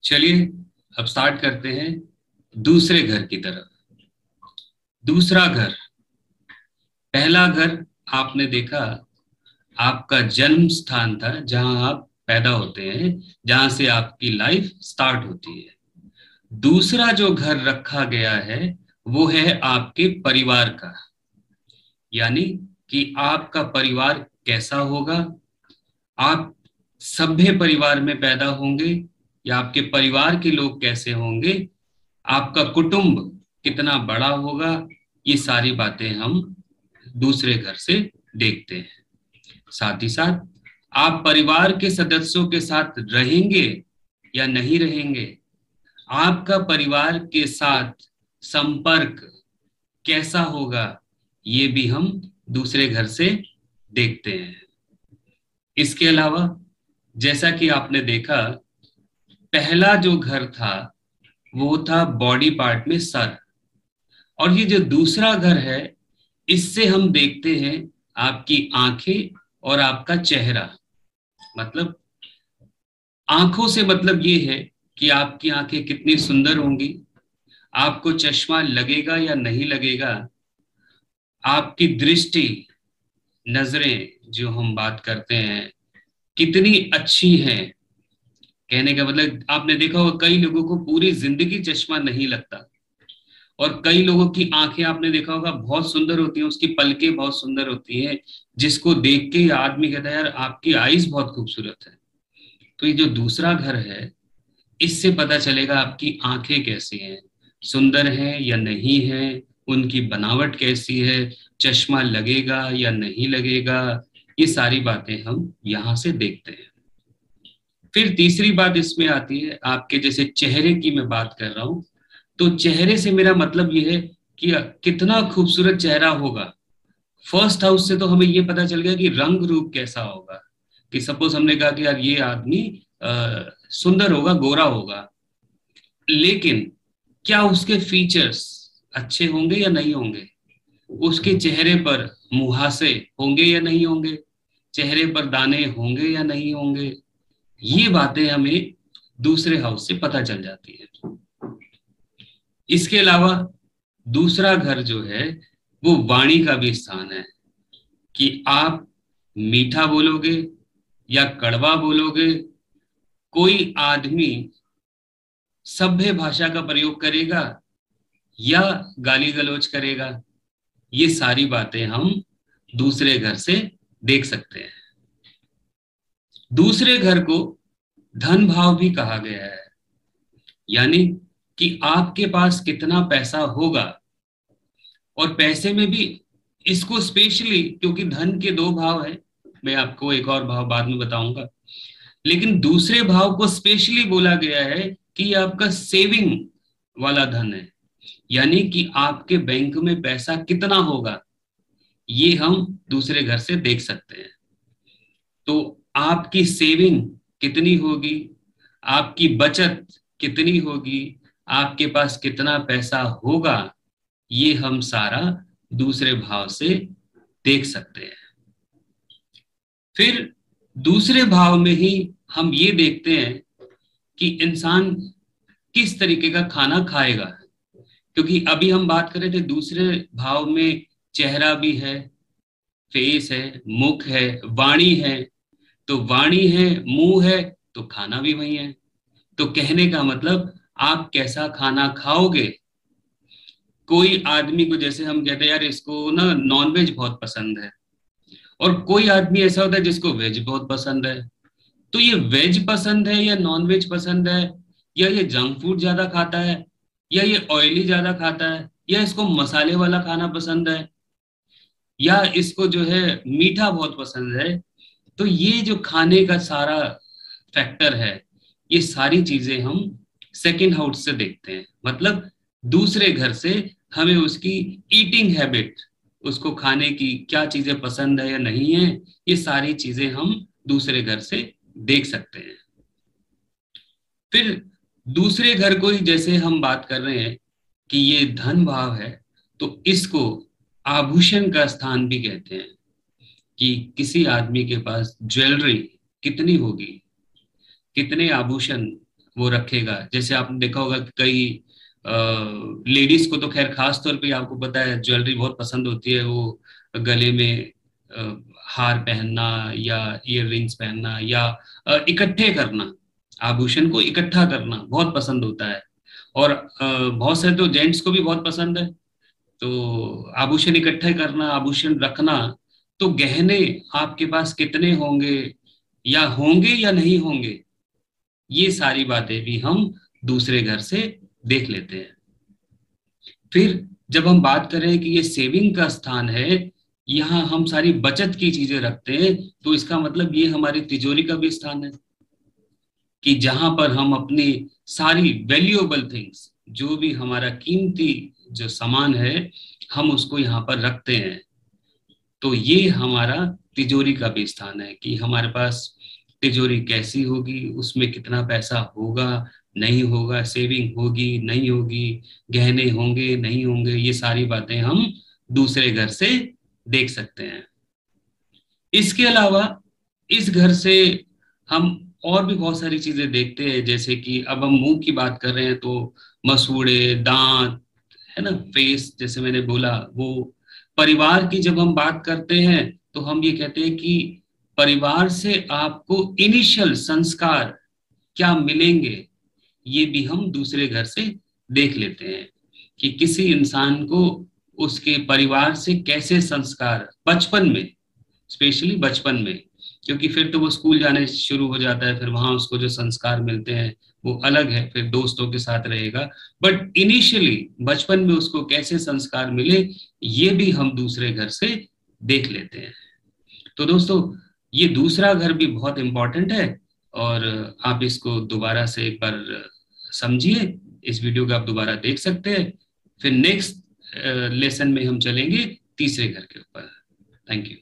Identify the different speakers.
Speaker 1: चलिए अब स्टार्ट करते हैं दूसरे घर की तरफ। दूसरा घर, पहला घर आपने देखा आपका जन्म स्थान था, जहां आप पैदा होते हैं, जहां से आपकी लाइफ स्टार्ट होती है। दूसरा जो घर रखा गया है वो है आपके परिवार का, यानी कि आपका परिवार कैसा होगा, आप सभ्य परिवार में पैदा होंगे या आपके परिवार के लोग कैसे होंगे, आपका कुटुंब कितना बड़ा होगा, ये सारी बातें हम दूसरे घर से देखते हैं। साथ ही साथ आप परिवार के सदस्यों के साथ रहेंगे या नहीं रहेंगे, आपका परिवार के साथ संपर्क कैसा होगा, ये भी हम दूसरे घर से देखते हैं। इसके अलावा जैसा कि आपने देखा, पहला जो घर था वो था बॉडी पार्ट में सर, और ये जो दूसरा घर है इससे हम देखते हैं आपकी आंखें और आपका चेहरा। मतलब आंखों से मतलब ये है कि आपकी आंखें कितनी सुंदर होंगी, आपको चश्मा लगेगा या नहीं लगेगा, आपकी दृष्टि, नजरें जो हम बात करते हैं कितनी अच्छी हैं। कहने का मतलब आपने देखा होगा कई लोगों को पूरी जिंदगी चश्मा नहीं लगता, और कई लोगों की आंखें आपने देखा होगा बहुत सुंदर होती हैं, उसकी पलकें बहुत सुंदर होती हैं, जिसको देख के आदमी कहता है यार आपकी आईज बहुत खूबसूरत है। तो ये जो दूसरा घर है इससे पता चलेगा आपकी आंखें कैसी हैं, सुंदर हैं या नहीं हैं, उनकी बनावट कैसी है, चश्मा लगेगा या नहीं लगेगा, ये सारी बातें हम यहाँ से देखते हैं। फिर तीसरी बात इसमें आती है, आपके जैसे चेहरे की मैं बात कर रहा हूं, तो चेहरे से मेरा मतलब ये है कि कितना खूबसूरत चेहरा होगा। फर्स्ट हाउस से तो हमें ये पता चल गया कि रंग रूप कैसा होगा, कि सपोज हमने कहा कि यार ये आदमी सुंदर होगा, गोरा होगा, लेकिन क्या उसके फीचर्स अच्छे होंगे या नहीं होंगे, उसके चेहरे पर मुहासे होंगे या नहीं होंगे, चेहरे पर दाने होंगे या नहीं होंगे, ये बातें हमें दूसरे हाउस से पता चल जाती है। इसके अलावा दूसरा घर जो है वो वाणी का भी स्थान है, कि आप मीठा बोलोगे या कड़वा बोलोगे, कोई आदमी सभ्य भाषा का प्रयोग करेगा या गाली गलौज करेगा, ये सारी बातें हम दूसरे घर से देख सकते हैं। दूसरे घर को धन भाव भी कहा गया है, यानी कि आपके पास कितना पैसा होगा, और पैसे में भी इसको स्पेशली, क्योंकि धन के दो भाव है, मैं आपको एक और भाव बाद में बताऊंगा, लेकिन दूसरे भाव को स्पेशली बोला गया है कि ये आपका सेविंग वाला धन है, यानी कि आपके बैंक में पैसा कितना होगा ये हम दूसरे घर से देख सकते हैं। तो आपकी सेविंग कितनी होगी, आपकी बचत कितनी होगी, आपके पास कितना पैसा होगा, ये हम सारा दूसरे भाव से देख सकते हैं। फिर दूसरे भाव में ही हम ये देखते हैं कि इंसान किस तरीके का खाना खाएगा, क्योंकि अभी हम बात कर रहे थे दूसरे भाव में चेहरा भी है, फेस है, मुख है, वाणी है, तो वाणी है, मुंह है, तो खाना भी वही है। तो कहने का मतलब आप कैसा खाना खाओगे। कोई आदमी को जैसे हम कहते हैं यार इसको ना नॉनवेज बहुत पसंद है, और कोई आदमी ऐसा होता है जिसको वेज बहुत पसंद है। तो ये वेज पसंद है या नॉन वेज पसंद है, या ये जंक फूड ज्यादा खाता है, या ये ऑयली ज्यादा खाता है, या इसको मसाले वाला खाना पसंद है, या इसको जो है मीठा बहुत पसंद है, तो ये जो खाने का सारा फैक्टर है, ये सारी चीजें हम सेकंड हाउस से देखते हैं। मतलब दूसरे घर से हमें उसकी ईटिंग हैबिट, उसको खाने की क्या चीजें पसंद है या नहीं है, ये सारी चीजें हम दूसरे घर से देख सकते हैं। फिर दूसरे घर को ही जैसे हम बात कर रहे हैं कि ये धन भाव है, तो इसको आभूषण का स्थान भी कहते हैं, कि किसी आदमी के पास ज्वेलरी कितनी होगी, कितने आभूषण वो रखेगा। जैसे आपने देखा होगा कि कई लेडीज को तो खैर खास तौर पे आपको पता है ज्वेलरी बहुत पसंद होती है, वो गले में हार पहनना या ईयर रिंग्स पहनना या इकट्ठे करना, आभूषण को इकट्ठा करना बहुत पसंद होता है। और बहुत से तो जेंट्स को भी बहुत पसंद है। तो आभूषण इकट्ठे करना, आभूषण रखना, तो गहने आपके पास कितने होंगे या नहीं होंगे, ये सारी बातें भी हम दूसरे घर से देख लेते हैं। फिर जब हम बात करें कि ये सेविंग का स्थान है, यहाँ हम सारी बचत की चीजें रखते हैं, तो इसका मतलब ये हमारी तिजोरी का भी स्थान है कि जहां पर हम अपनी सारी वैल्यूएबल थिंग्स, जो भी हमारा कीमती जो सामान है, हम उसको यहाँ पर रखते हैं। तो ये हमारा तिजोरी का भी स्थान है कि हमारे पास तिजोरी कैसी होगी, उसमें कितना पैसा होगा नहीं होगा, सेविंग होगी नहीं होगी, गहने होंगे नहीं होंगे, ये सारी बातें हम दूसरे घर से देख सकते हैं। इसके अलावा इस घर से हम और भी बहुत सारी चीजें देखते हैं, जैसे कि अब हम मुंह की बात कर रहे हैं तो मसूड़े, दांत, है ना, फेस, जैसे मैंने बोला वो। परिवार की जब हम बात करते हैं तो हम ये कहते हैं कि परिवार से आपको इनिशियल संस्कार क्या मिलेंगे, ये भी हम दूसरे घर से देख लेते हैं कि किसी इंसान को उसके परिवार से कैसे संस्कार बचपन में, स्पेशली बचपन में, क्योंकि फिर तो वो स्कूल जाने शुरू हो जाता है, फिर वहां उसको जो संस्कार मिलते हैं वो अलग है, फिर दोस्तों के साथ रहेगा। बट इनिशियली बचपन में उसको कैसे संस्कार मिले, ये भी हम दूसरे घर से देख लेते हैं। तो दोस्तों, ये दूसरा घर भी बहुत इंपॉर्टेंट है, और आप इसको दोबारा से एक बार समझिए। इस वीडियो को आप दोबारा देख सकते हैं। फिर नेक्स्ट लेसन में हम चलेंगे तीसरे घर के ऊपर। Thank you.